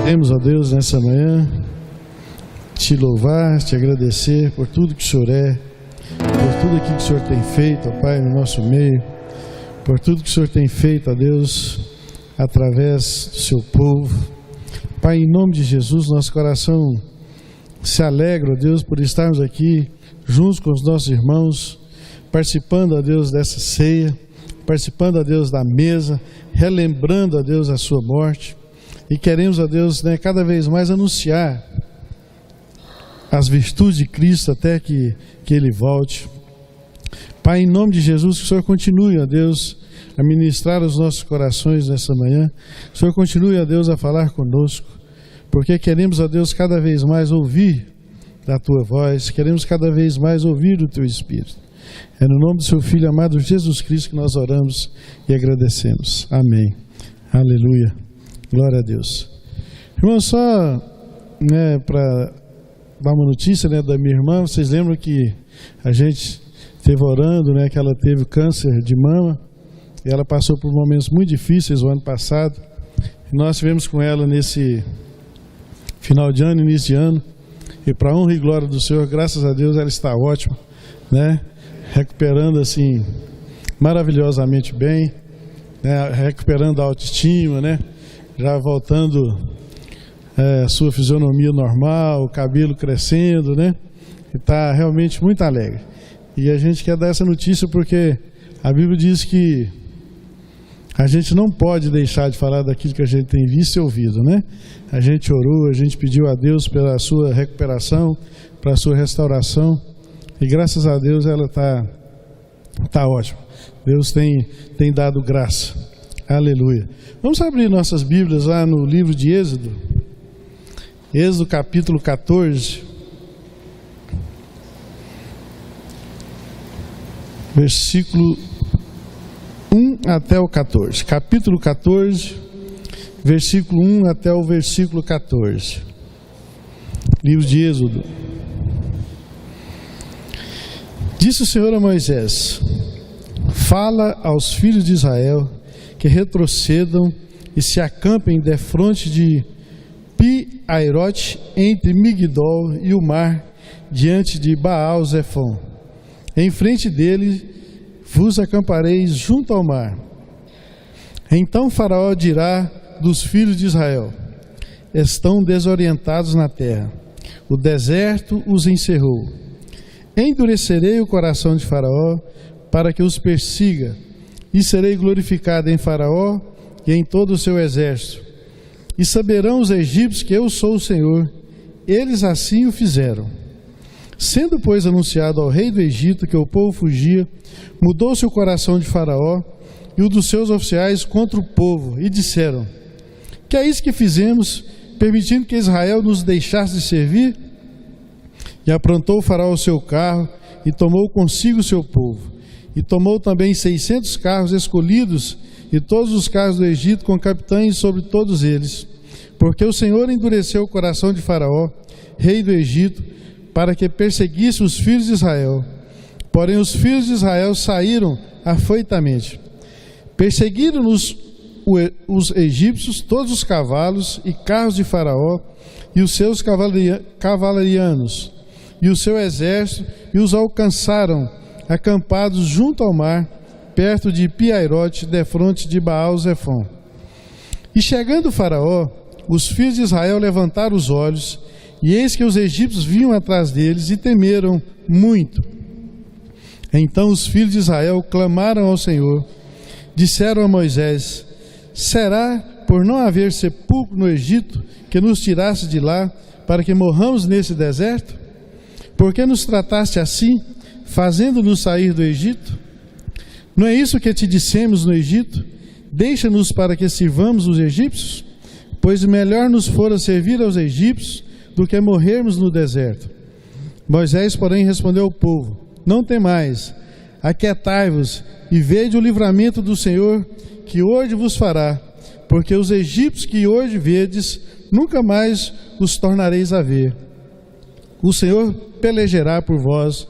Queremos, ó Deus, nessa manhã, te louvar, te agradecer por tudo que o Senhor é, por tudo aquilo que o Senhor tem feito, ó Pai, no nosso meio, por tudo que o Senhor tem feito, ó Deus, através do seu povo. Pai, em nome de Jesus, nosso coração se alegra, ó Deus, por estarmos aqui juntos com os nossos irmãos, participando, ó Deus, dessa ceia, participando, ó Deus, da mesa, relembrando, ó Deus, a sua morte. E queremos, ó Deus, cada vez mais anunciar as virtudes de Cristo até que Ele volte. Pai, em nome de Jesus, que o Senhor continue, ó Deus, a ministrar os nossos corações nessa manhã. Que o Senhor continue, ó Deus, a falar conosco, porque queremos, ó Deus, cada vez mais ouvir da Tua voz, queremos cada vez mais ouvir do Teu Espírito. É no nome do Seu Filho amado Jesus Cristo que nós oramos e agradecemos. Amém. Aleluia. Glória a Deus. Irmão, só para dar uma notícia da minha irmã, vocês lembram que a gente esteve orando, que ela teve câncer de mama, e ela passou por momentos muito difíceis o ano passado. E nós estivemos com ela nesse final de ano, início de ano, e para a honra e glória do Senhor, graças a Deus, ela está ótima, recuperando assim maravilhosamente bem, recuperando a autoestima, já voltando a sua fisionomia normal, o cabelo crescendo, e está realmente muito alegre. E a gente quer dar essa notícia porque a Bíblia diz que a gente não pode deixar de falar daquilo que a gente tem visto e ouvido, A gente orou, a gente pediu a Deus pela sua recuperação, para a sua restauração, e graças a Deus ela está ótima. Deus tem dado graça. Aleluia. Vamos abrir nossas Bíblias lá no livro de Êxodo. Êxodo capítulo 14. Versículo 1 até o 14. Capítulo 14, versículo 1 até o versículo 14. Livro de Êxodo. Disse o Senhor a Moisés: fala aos filhos de Israel que retrocedam e se acampem defronte de Pi-Airote, entre Migdol e o mar, diante de Baal-Zefon. Em frente dele vos acampareis junto ao mar. Então Faraó dirá dos filhos de Israel: estão desorientados na terra, o deserto os encerrou. Endurecerei o coração de Faraó para que os persiga, e serei glorificado em Faraó e em todo o seu exército. E saberão os egípcios que eu sou o Senhor. Eles assim o fizeram. Sendo, pois, anunciado ao rei do Egito que o povo fugia, mudou-se o coração de Faraó e o dos seus oficiais contra o povo, e disseram: que é isso que fizemos, permitindo que Israel nos deixasse de servir? E aprontou o Faraó o seu carro, e tomou consigo o seu povo. E tomou também 600 carros escolhidos, e todos os carros do Egito, com capitães sobre todos eles. Porque o Senhor endureceu o coração de Faraó, rei do Egito, para que perseguisse os filhos de Israel. Porém os filhos de Israel saíram afoitamente. Perseguiram-nos os egípcios, todos os cavalos e carros de Faraó, e os seus cavalarianos, e o seu exército, e os alcançaram, acampados junto ao mar, perto de Pi-Airote, defronte de Baal-Zefon. E chegando Faraó, os filhos de Israel levantaram os olhos, e eis que os egípcios vinham atrás deles, e temeram muito. Então os filhos de Israel clamaram ao Senhor, disseram a Moisés: será por não haver sepulcro no Egito, que nos tirasse de lá, para que morramos nesse deserto? Por que nos trataste assim, fazendo-nos sair do Egito? Não é isso que te dissemos no Egito? Deixa-nos para que sirvamos os egípcios? Pois melhor nos fora servir aos egípcios do que morrermos no deserto. Moisés, porém, respondeu ao povo: não temais, aquietai-vos e vede o livramento do Senhor que hoje vos fará, porque os egípcios que hoje vedes, nunca mais os tornareis a ver. O Senhor pelejará por vós,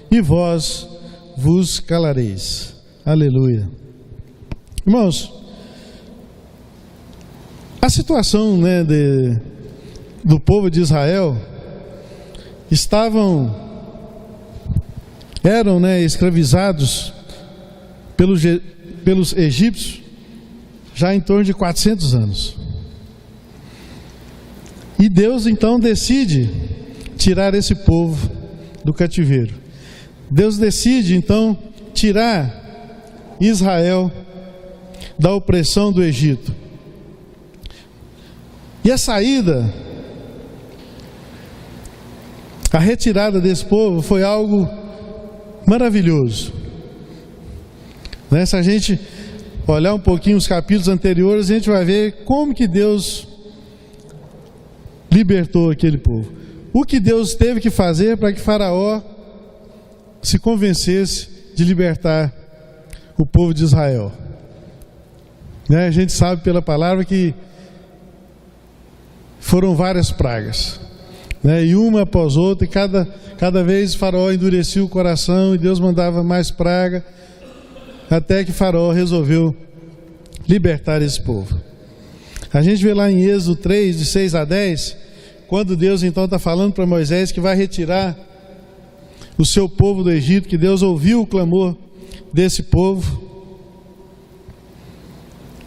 e vós vos calareis. Aleluia. Irmãos, A situação, né, do povo de Israel eram, né, escravizados pelos egípcios já em torno de 400 anos. E Deus então decide tirar esse povo do cativeiro. Deus decide então tirar Israel da opressão do Egito. E a saída, a retirada desse povo foi algo maravilhoso. Se a gente olhar um pouquinho os capítulos anteriores, a gente vai ver como que Deus libertou aquele povo. O que Deus teve que fazer para que Faraó se convencesse de libertar o povo de Israel. A gente sabe pela palavra que foram várias pragas, e uma após outra, e cada vez Faraó endurecia o coração e Deus mandava mais praga, até que Faraó resolveu libertar esse povo. A gente vê lá em Êxodo 3, de 6 a 10, quando Deus então está falando para Moisés que vai retirar o seu povo do Egito, que Deus ouviu o clamor desse povo,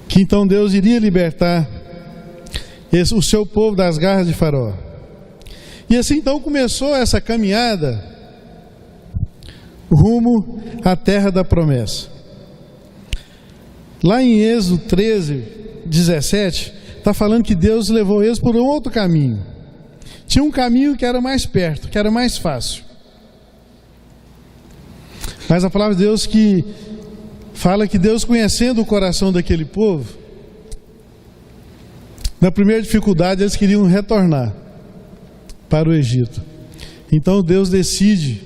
que então Deus iria libertar o seu povo das garras de Faraó. E assim então começou essa caminhada rumo à terra da promessa. Lá em Êxodo 13, 17, está falando que Deus levou eles por um outro caminho. Tinha um caminho que era mais perto, que era mais fácil. Mas a palavra de Deus que fala que Deus, conhecendo o coração daquele povo, na primeira dificuldade eles queriam retornar para o Egito. Então Deus decide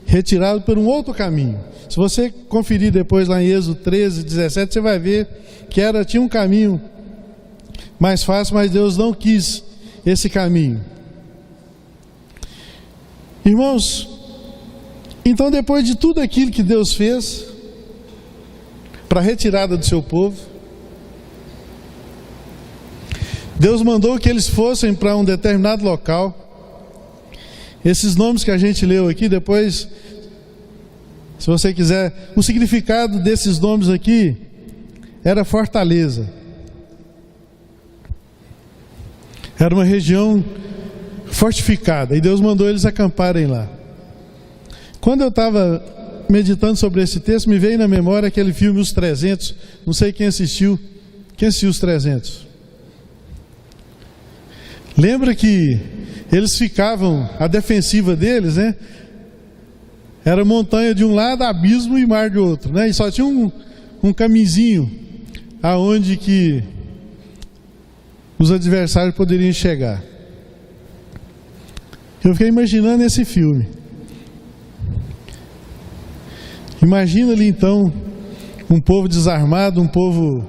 retirá-lo por um outro caminho. Se você conferir depois lá em Êxodo 13, 17, você vai ver que tinha um caminho mais fácil, mas Deus não quis esse caminho. Irmãos, então depois de tudo aquilo que Deus fez para a retirada do seu povo, Deus mandou que eles fossem para um determinado local. Esses nomes que a gente leu aqui, depois, se você quiser, o significado desses nomes aqui era fortaleza. Era uma região fortificada, e Deus mandou eles acamparem lá. Quando eu estava meditando sobre esse texto, me veio na memória aquele filme Os 300, não sei quem assistiu. Quem assistiu Os 300? Lembra que eles ficavam, a defensiva deles, era montanha de um lado, abismo e mar de outro, e só tinha um caminhozinho aonde que os adversários poderiam chegar. Eu fiquei imaginando esse filme. Imagina ali então um povo desarmado, um povo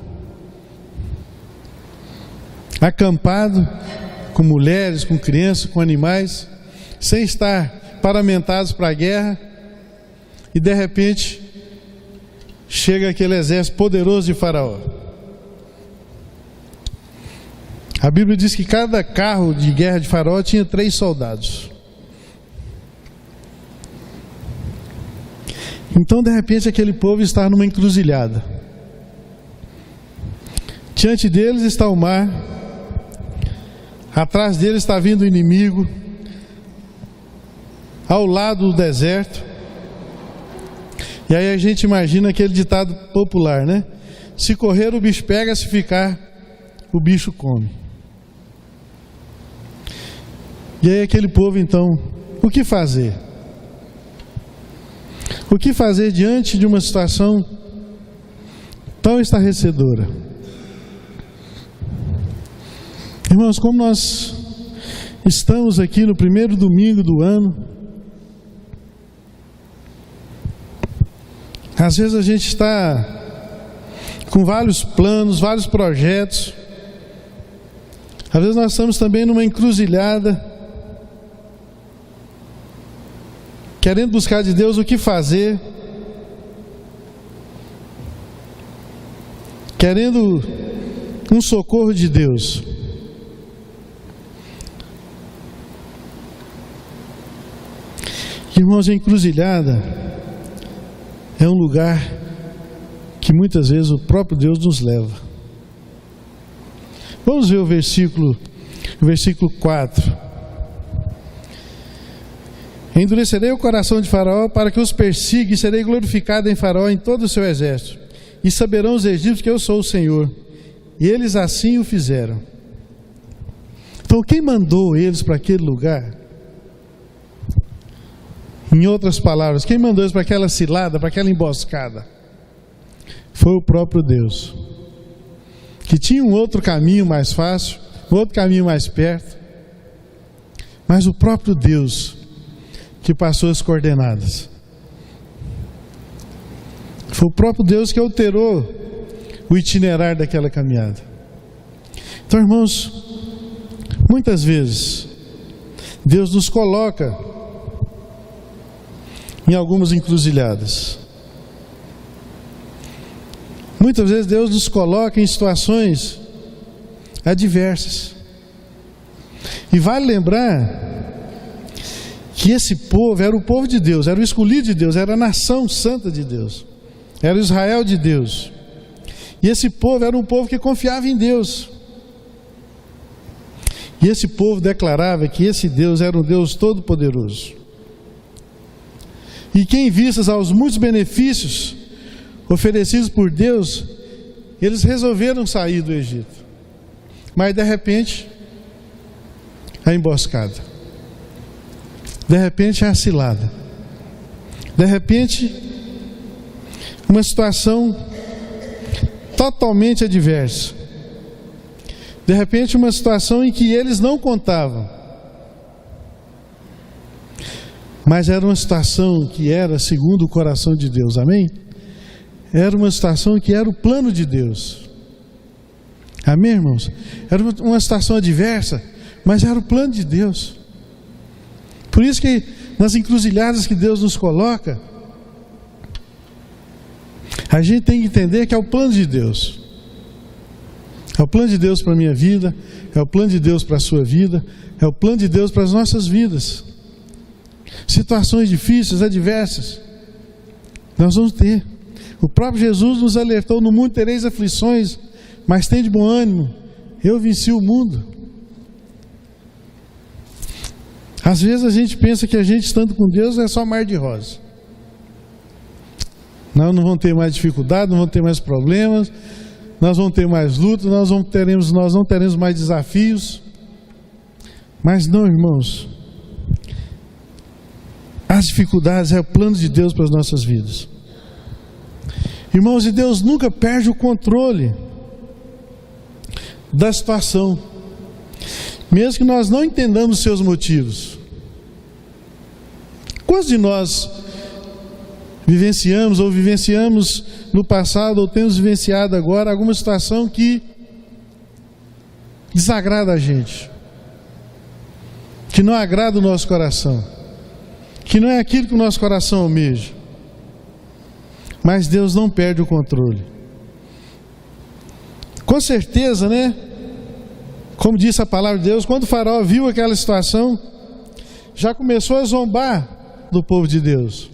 acampado, com mulheres, com crianças, com animais, sem estar paramentados para a guerra, e de repente chega aquele exército poderoso de Faraó. A Bíblia diz que cada carro de guerra de Faraó tinha 3 soldados. Então de repente aquele povo está numa encruzilhada. Diante deles está o mar, atrás deles está vindo o inimigo, ao lado o deserto. E aí a gente imagina aquele ditado popular, se correr o bicho pega, se ficar o bicho come. E aí aquele povo então, o que fazer? O que fazer diante de uma situação tão estarrecedora? Irmãos, como nós estamos aqui no primeiro domingo do ano, às vezes a gente está com vários planos, vários projetos. Às vezes nós estamos também numa encruzilhada, querendo buscar de Deus o que fazer, querendo um socorro de Deus. Irmãos, a encruzilhada é um lugar que muitas vezes o próprio Deus nos leva. Vamos ver o versículo 4. Endurecerei o coração de Faraó para que os persiga, e serei glorificado em Faraó em todo o seu exército. E saberão os egípcios que eu sou o Senhor. E eles assim o fizeram. Então, quem mandou eles para aquele lugar? Em outras palavras, quem mandou eles para aquela cilada, para aquela emboscada? Foi o próprio Deus, que tinha um outro caminho mais fácil, um outro caminho mais perto, mas o próprio Deus que passou as coordenadas. Foi o próprio Deus que alterou o itinerário daquela caminhada. Então, irmãos, muitas vezes Deus nos coloca em algumas encruzilhadas. Muitas vezes Deus nos coloca em situações adversas. E vale lembrar que esse povo era o povo de Deus, era o escolhido de Deus, era a nação santa de Deus, era o Israel de Deus. E esse povo era um povo que confiava em Deus. E esse povo declarava que esse Deus era um Deus todo-poderoso. E que, em vistas aos muitos benefícios oferecidos por Deus, eles resolveram sair do Egito. Mas de repente, a emboscada. De repente, a cilada. De repente, uma situação totalmente adversa. De repente, uma situação em que eles não contavam. Mas era uma situação que era segundo o coração de Deus, amém? Era uma situação que era o plano de Deus, amém, irmãos? Era uma situação adversa, mas era o plano de Deus. Por isso que nas encruzilhadas que Deus nos coloca, a gente tem que entender que é o plano de Deus. É o plano de Deus para a minha vida, é o plano de Deus para a sua vida, é o plano de Deus para as nossas vidas. Situações difíceis, adversas, nós vamos ter. O próprio Jesus nos alertou: no mundo tereis aflições, mas tem de bom ânimo, eu venci o mundo. Às vezes a gente pensa que a gente estando com Deus é só mar de rosa. Nós não vamos ter mais dificuldade, não vamos ter mais problemas, nós vamos ter mais lutas, nós não teremos mais desafios. Mas não, irmãos, as dificuldades é o plano de Deus para as nossas vidas. Irmãos, e Deus nunca perde o controle da situação, mesmo que nós não entendamos seus motivos. Quantos de nós vivenciamos no passado, ou temos vivenciado agora alguma situação que desagrada a gente, que não agrada o nosso coração, que não é aquilo que o nosso coração almeja? Mas Deus não perde o controle. Com certeza, né? Como disse a palavra de Deus, quando o Faraó viu aquela situação, já começou a zombar do povo de Deus.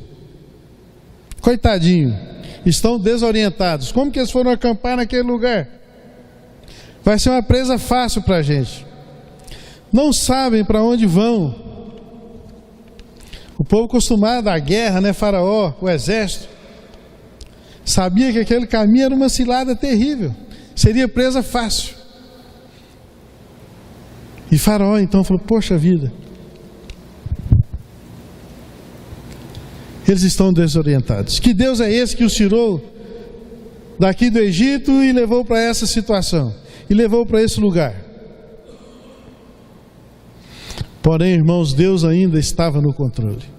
Coitadinho, estão desorientados. Como que eles foram acampar naquele lugar? Vai ser uma presa fácil para a gente. Não sabem para onde vão. O povo acostumado à guerra, né? Faraó, o exército, sabia que aquele caminho era uma cilada terrível, seria presa fácil. E Faraó então falou: poxa vida, eles estão desorientados. Que Deus é esse que os tirou daqui do Egito e levou para essa situação, e levou para esse lugar? Porém, irmãos, Deus ainda estava no controle.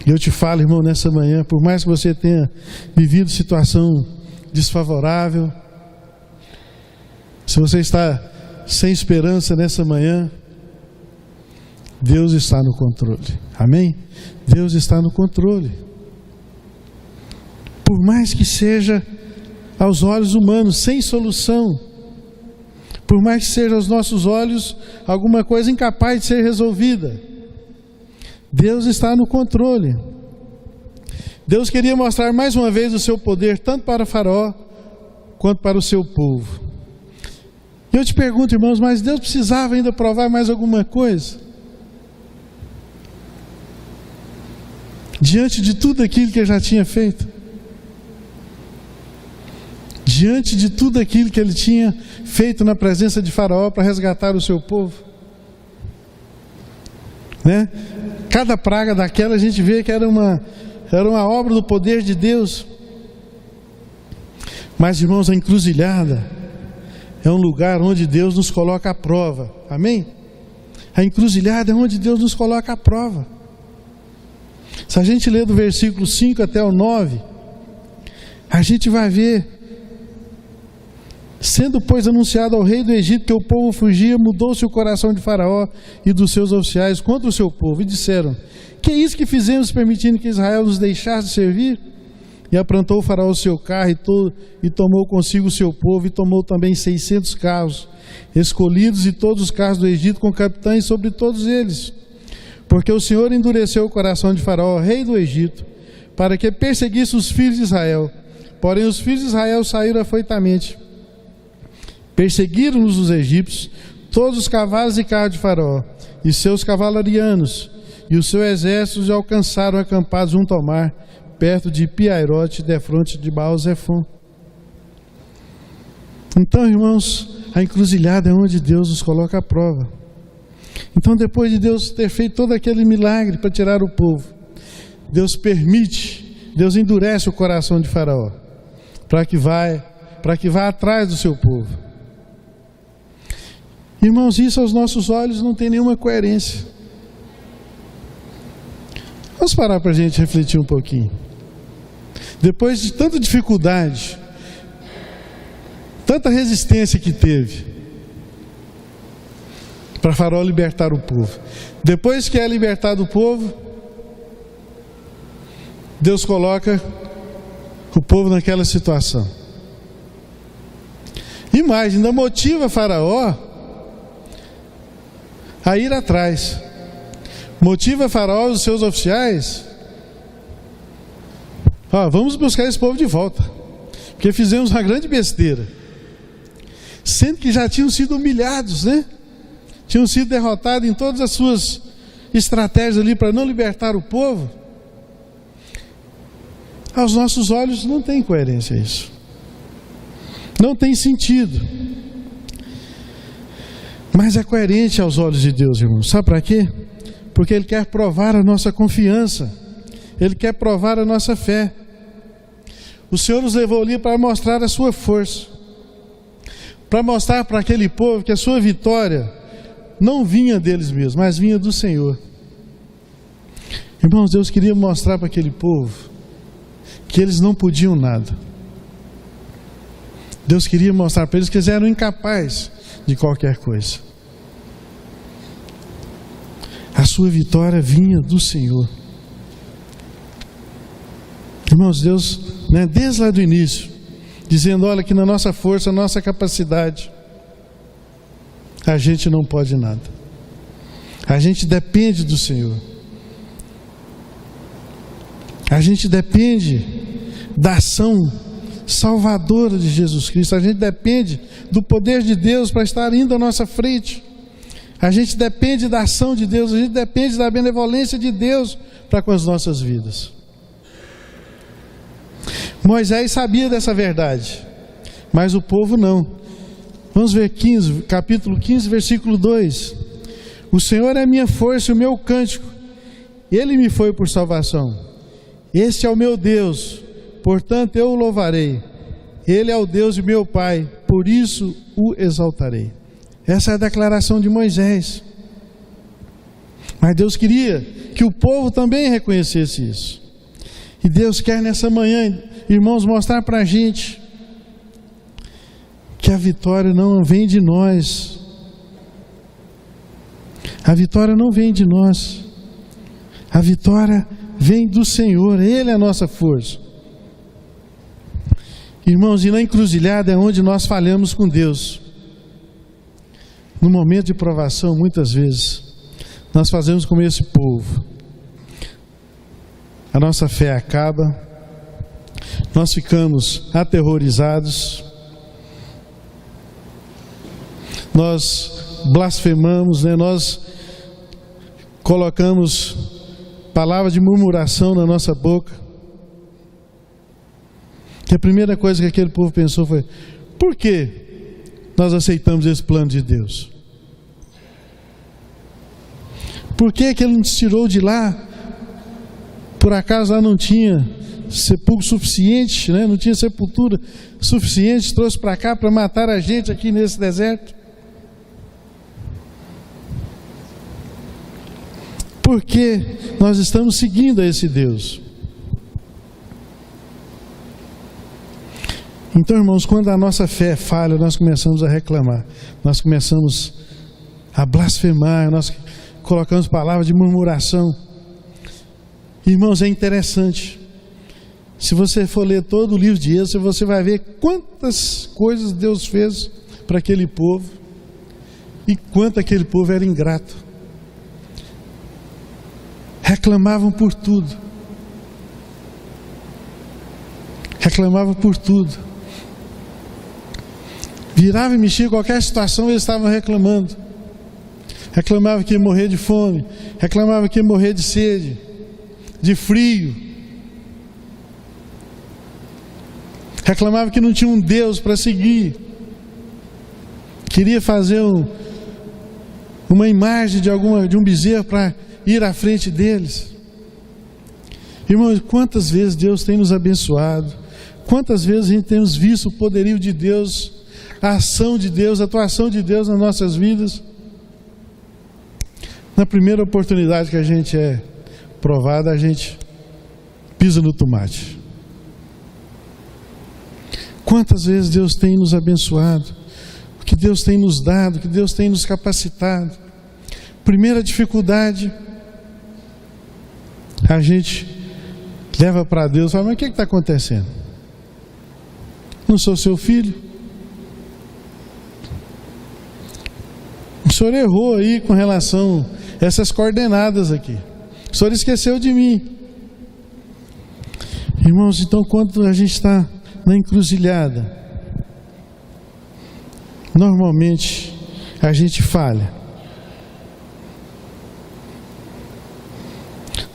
Eu te falo, irmão, nessa manhã, por mais que você tenha vivido situação desfavorável, se você está sem esperança nessa manhã, Deus está no controle, amém? Deus está no controle. Por mais que seja aos olhos humanos, sem solução. Por mais que seja aos nossos olhos alguma coisa incapaz de ser resolvida, Deus está no controle. Deus queria mostrar mais uma vez o seu poder, tanto para Faraó, quanto para o seu povo. E eu te pergunto, irmãos, mas Deus precisava ainda provar mais alguma coisa? Diante de tudo aquilo que ele já tinha feito? Diante de tudo aquilo que ele tinha feito na presença de Faraó para resgatar o seu povo? Né? Cada praga daquela a gente vê que era uma obra do poder de Deus. Mas, irmãos, a encruzilhada é um lugar onde Deus nos coloca à prova. Amém? A encruzilhada é onde Deus nos coloca à prova. Se a gente ler do versículo 5 até o 9, a gente vai ver: sendo, pois, anunciado ao rei do Egito que o povo fugia, mudou-se o coração de Faraó e dos seus oficiais contra o seu povo, e disseram: que é isso que fizemos, permitindo que Israel nos deixasse servir? E aprontou o Faraó o seu carro e tomou consigo o seu povo, e tomou também 600 carros escolhidos e todos os carros do Egito, com capitães sobre todos eles. Porque o Senhor endureceu o coração de Faraó, rei do Egito, para que perseguisse os filhos de Israel. Porém os filhos de Israel saíram afoitamente. Perseguiram-nos os egípcios, todos os cavalos e carros de Faraó, e seus cavalarianos, e o seu exército, e alcançaram acampados junto ao mar, perto de Pi-Hairote, defronte de Baal-Zephon. Então, irmãos, a encruzilhada é onde Deus nos coloca à prova. Então, depois de Deus ter feito todo aquele milagre para tirar o povo, Deus permite, Deus endurece o coração de Faraó, para que vá atrás do seu povo. Irmãos, isso aos nossos olhos não tem nenhuma coerência. Vamos parar para a gente refletir um pouquinho. Depois de tanta dificuldade, tanta resistência que teve para Faraó libertar o povo, depois que é libertado o povo, Deus coloca o povo naquela situação. E mais, ainda motiva Faraó a ir atrás. Motiva Faraó e os seus oficiais: vamos buscar esse povo de volta, porque fizemos uma grande besteira. Sendo que já tinham sido humilhados, né? Tinham sido derrotados em todas as suas estratégias ali para não libertar o povo. Aos nossos olhos não tem coerência isso. Não tem sentido. Mas é coerente aos olhos de Deus, irmãos. Sabe para quê? Porque Ele quer provar a nossa confiança. Ele quer provar a nossa fé. O Senhor nos levou ali para mostrar a sua força, para mostrar para aquele povo que a sua vitória não vinha deles mesmos, mas vinha do Senhor. Irmãos, Deus queria mostrar para aquele povo que eles não podiam nada. Deus queria mostrar para eles que eles eram incapazes de qualquer coisa. A sua vitória vinha do Senhor. Irmãos, Deus, desde lá do início, dizendo: olha, que na nossa força, na nossa capacidade, a gente não pode nada. A gente depende do Senhor. A gente depende da ação salvadora de Jesus Cristo. A gente depende do poder de Deus para estar indo à nossa frente. A gente depende da ação de Deus. A gente depende da benevolência de Deus para com as nossas vidas. Moisés sabia dessa verdade, mas o povo não. Vamos ver capítulo 15, versículo 2. O Senhor é a minha força e o meu cântico, Ele me foi por salvação. Este é o meu Deus, portanto eu o louvarei. Ele é o Deus de meu Pai, por isso o exaltarei. Essa é a declaração de Moisés. Mas Deus queria que o povo também reconhecesse isso. E Deus quer nessa manhã, irmãos, mostrar para a gente que a vitória não vem de nós. A vitória não vem de nós. A vitória vem do Senhor. Ele é a nossa força. Irmãos, e na encruzilhada é onde nós falhamos com Deus. No momento de provação, muitas vezes, nós fazemos como esse povo. A nossa fé acaba, nós ficamos aterrorizados, nós blasfemamos, nós colocamos palavras de murmuração na nossa boca. E a primeira coisa que aquele povo pensou foi: por que nós aceitamos esse plano de Deus? Por que Ele nos tirou de lá? Por acaso lá não tinha sepulcro suficiente, não tinha sepultura suficiente, trouxe para cá para matar a gente aqui nesse deserto? Por que nós estamos seguindo a esse Deus? Então, irmãos, quando a nossa fé falha, nós começamos a reclamar, nós começamos a blasfemar, nós colocamos palavras de murmuração. Irmãos, é interessante. Se você for ler todo o livro de Êxodo, você vai ver quantas coisas Deus fez para aquele povo e quanto aquele povo era ingrato. Reclamavam por tudo. Reclamavam por tudo. Virava e mexia em qualquer situação, eles estavam reclamando. Reclamavam que ia morrer de fome, reclamavam que ia morrer de sede, de frio. Reclamavam que não tinha um Deus para seguir. Queria fazer uma imagem de um bezerro para ir à frente deles. Irmãos, quantas vezes Deus tem nos abençoado, quantas vezes a gente tem visto o poderio de Deus, a ação de Deus, a atuação de Deus nas nossas vidas. Na primeira oportunidade que a gente é provado, a gente pisa no tomate. Quantas vezes Deus tem nos abençoado, o que Deus tem nos dado, o que Deus tem nos capacitado. Primeira dificuldade, a gente leva para Deus e fala: mas o que está acontecendo? Não sou seu filho? O senhor errou aí com relação a essas coordenadas aqui. O senhor esqueceu de mim. Irmãos, então quando a gente está na encruzilhada, normalmente a gente falha.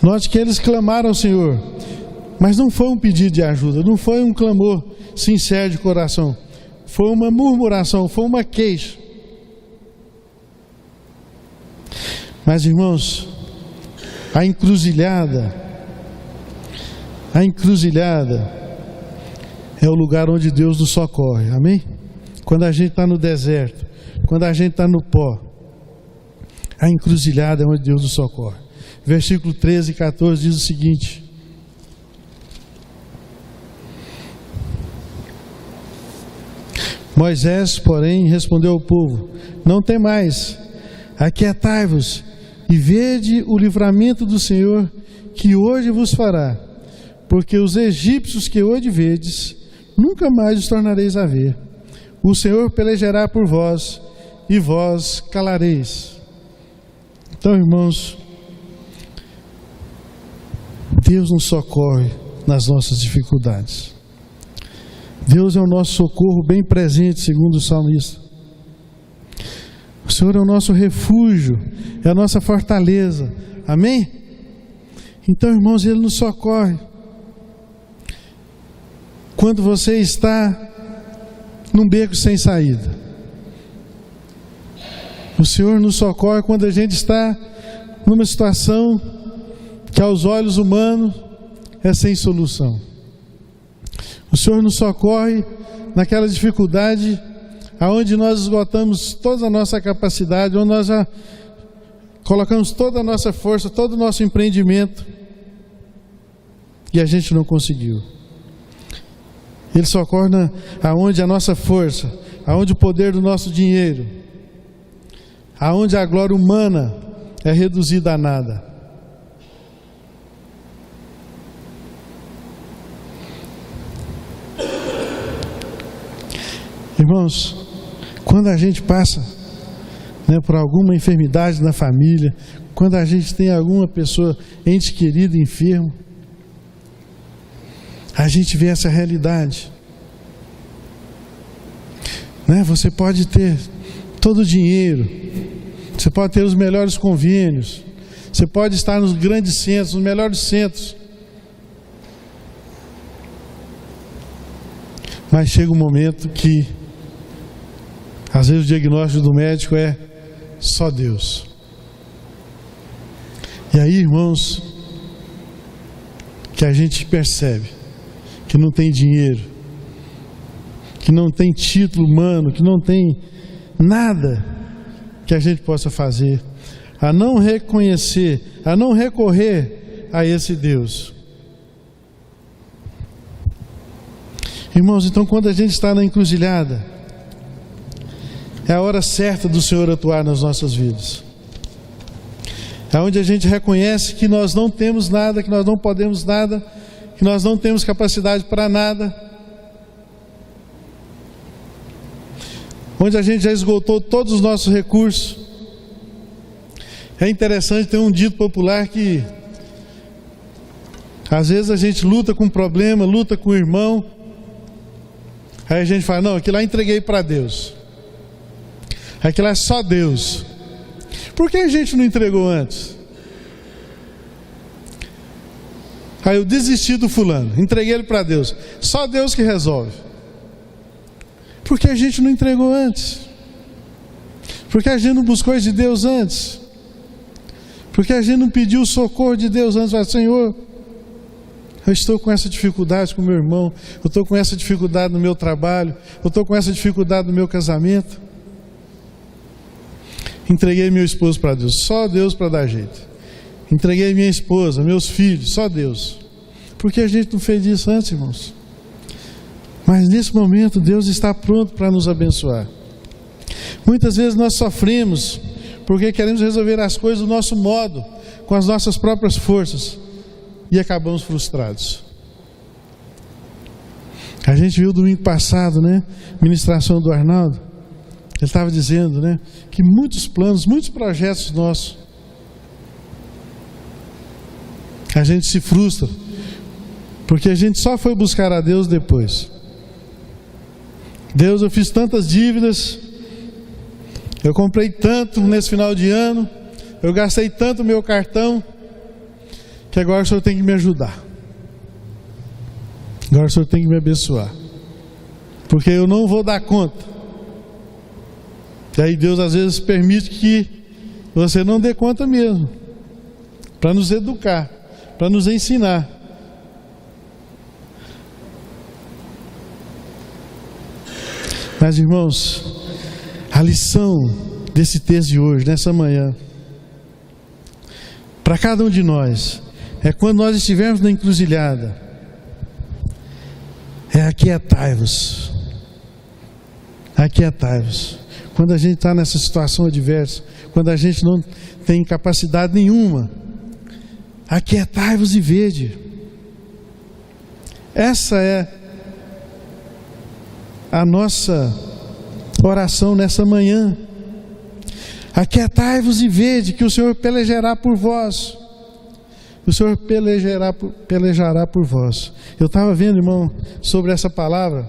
Note que eles clamaram ao Senhor, mas não foi um pedido de ajuda, não foi um clamor sincero de coração, foi uma murmuração, foi uma queixa. Mas, irmãos, a encruzilhada é o lugar onde Deus nos socorre, amém? Quando a gente está no deserto, quando a gente está no pó, a encruzilhada é onde Deus nos socorre. Versículo 13 e 14 diz o seguinte: Moisés, porém, respondeu ao povo: não temais, aquietai-vos e vede o livramento do Senhor que hoje vos fará, porque os egípcios que hoje vedes, nunca mais os tornareis a ver. O Senhor pelejará por vós e vós calareis. Então, irmãos, Deus nos socorre nas nossas dificuldades. Deus é o nosso socorro bem presente, segundo o salmista. O Senhor é o nosso refúgio, é a nossa fortaleza. Amém? Então, irmãos, Ele nos socorre. Quando você está num beco sem saída, o Senhor nos socorre quando a gente está numa situação que aos olhos humanos é sem solução. O Senhor nos socorre naquela dificuldade aonde nós esgotamos toda a nossa capacidade, onde nós já colocamos toda a nossa força, todo o nosso empreendimento e a gente não conseguiu. Ele socorre aonde a nossa força, aonde o poder do nosso dinheiro, aonde a glória humana é reduzida a nada. Irmãos, quando a gente passa, né, por alguma enfermidade na família, quando a gente tem alguma pessoa, ente querido, enfermo, a gente vê essa realidade. Né? Você pode ter todo o dinheiro, você pode ter os melhores convênios, você pode estar nos grandes centros, nos melhores centros. Mas chega um momento que, às vezes, o diagnóstico do médico é só Deus. E aí, irmãos, que a gente percebe que não tem dinheiro, que não tem título humano, que não tem nada que a gente possa fazer, a não reconhecer, a não recorrer a esse Deus. Irmãos, então quando a gente está na encruzilhada, é a hora certa do Senhor atuar nas nossas vidas. É onde a gente reconhece que nós não temos nada, que nós não podemos nada, que nós não temos capacidade para nada. Onde a gente já esgotou todos os nossos recursos. É interessante, tem um dito popular que às vezes a gente luta com um problema, luta com o irmão, aí a gente fala, não, aquilo lá entreguei para Deus, aquilo lá é só Deus. Por que a gente não entregou antes? Aí eu desisti do fulano, entreguei ele para Deus, só Deus que resolve. Por que a gente não entregou antes? Por que a gente não buscou de Deus antes? Por que a gente não pediu o socorro de Deus antes? Falei, Senhor, eu estou com essa dificuldade com meu irmão, eu estou com essa dificuldade no meu trabalho, eu estou com essa dificuldade no meu casamento. Entreguei meu esposo para Deus, só Deus para dar jeito. Entreguei minha esposa, meus filhos, só Deus. Por que a gente não fez isso antes, irmãos? Mas nesse momento Deus está pronto para nos abençoar. Muitas vezes nós sofremos porque queremos resolver as coisas do nosso modo, com as nossas próprias forças, e acabamos frustrados. A gente viu domingo passado, né, ministração do Arnaldo, ele estava dizendo, né, que muitos planos, muitos projetos nossos, a gente se frustra, porque a gente só foi buscar a Deus depois. Deus, eu fiz tantas dívidas, eu comprei tanto nesse final de ano, eu gastei tanto meu cartão, que agora o Senhor tem que me ajudar. Agora o Senhor tem que me abençoar, porque eu não vou dar conta. E aí Deus às vezes permite que você não dê conta mesmo, para nos educar, para nos ensinar. Mas, irmãos, a lição desse texto de hoje, nessa manhã, para cada um de nós, é quando nós estivermos na encruzilhada, é aquietai-vos. Aquietai-vos. Quando a gente está nessa situação adversa, quando a gente não tem capacidade nenhuma, aquietai-vos e vede. Essa é a nossa oração nessa manhã. Aquietai-vos e vede que o Senhor pelejará por vós. O Senhor pelejará por vós. Eu estava vendo, irmão, sobre essa palavra.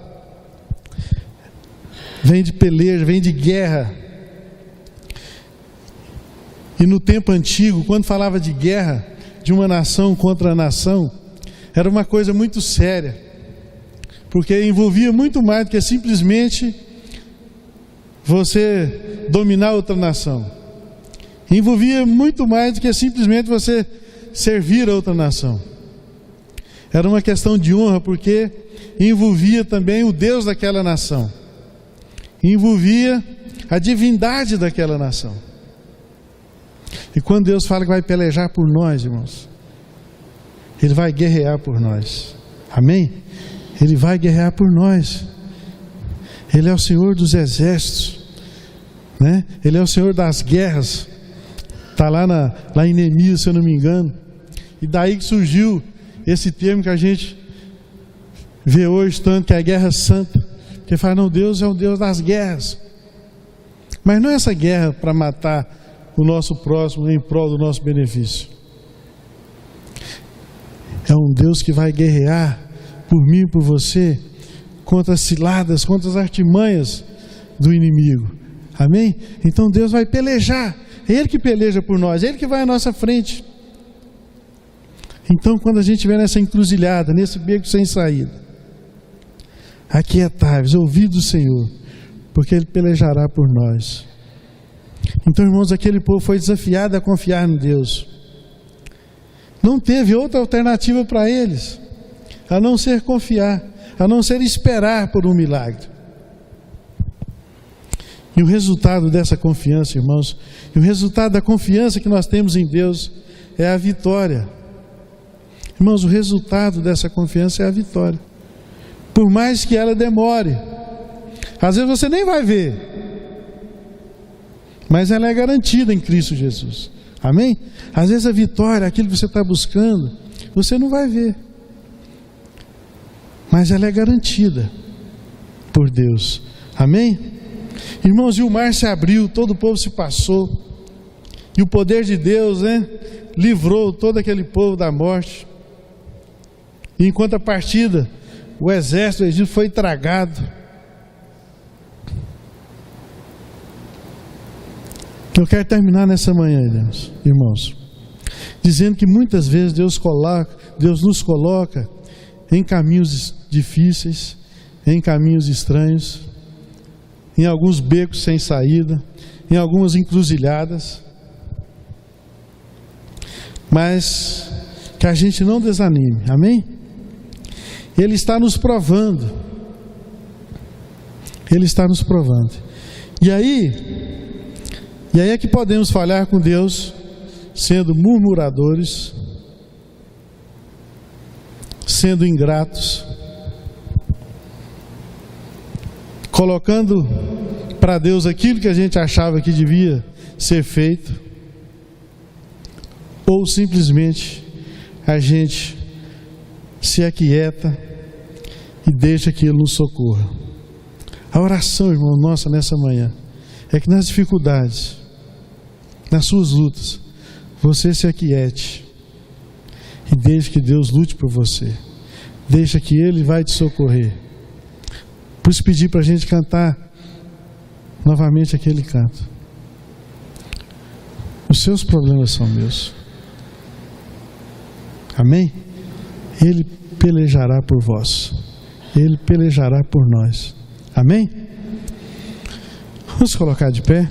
Vem de peleja, vem de guerra. E no tempo antigo, quando falava de guerra, de uma nação contra a nação, era uma coisa muito séria, porque envolvia muito mais do que simplesmente você dominar outra nação. Envolvia muito mais do que simplesmente você servir a outra nação. Era uma questão de honra, porque envolvia também o Deus daquela nação, envolvia a divindade daquela nação. E quando Deus fala que vai pelejar por nós, irmãos, Ele vai guerrear por nós. Amém? Ele vai guerrear por nós. Ele é o Senhor dos exércitos, né? Ele é o Senhor das guerras. Está lá em Neemias, se eu não me engano. E daí que surgiu esse termo que a gente vê hoje tanto, que é a guerra santa. que fala, não, Deus é o Deus das guerras. Mas não é essa guerra para matar o nosso próximo em prol do nosso benefício. É um Deus que vai guerrear por mim e por você contra as ciladas, contra as artimanhas do inimigo. Amém? Então Deus vai pelejar. É Ele que peleja por nós, é Ele que vai à nossa frente. Então, quando a gente estiver nessa encruzilhada, nesse beco sem saída, aquietai-vos, ouvi do Senhor, porque Ele pelejará por nós. Então, irmãos, aquele povo foi desafiado a confiar em Deus. Não teve outra alternativa para eles, a não ser confiar, a não ser esperar por um milagre. E o resultado dessa confiança, irmãos, e o resultado da confiança que nós temos em Deus é a vitória. Irmãos, o resultado dessa confiança é a vitória. Por mais que ela demore, às vezes você nem vai ver, mas ela é garantida em Cristo Jesus. Amém? Às vezes a vitória, aquilo que você está buscando, você não vai ver, mas ela é garantida por Deus. Amém? Irmãos, e o mar se abriu, todo o povo se passou, e o poder de Deus, livrou todo aquele povo da morte. E enquanto a partida, o exército do Egito foi tragado. Eu quero terminar nessa manhã, irmãos, dizendo que muitas vezes Deus nos coloca em caminhos difíceis, em caminhos estranhos, em alguns becos sem saída, em algumas encruzilhadas, mas que a gente não desanime, amém? Ele está nos provando, Ele está nos provando, e aí é que podemos falhar com Deus, sendo murmuradores, sendo ingratos, colocando para Deus aquilo que a gente achava que devia ser feito, ou simplesmente a gente se aquieta e deixa que Ele nos socorra. A oração, irmão, nossa nessa manhã é que nas dificuldades, nas suas lutas, você se aquiete e deixe que Deus lute por você, deixa que Ele vai te socorrer. Por isso pedir para a gente cantar novamente aquele canto. Os seus problemas são meus. Amém? Ele pelejará por vós, Ele pelejará por nós. Amém? Vamos colocar de pé.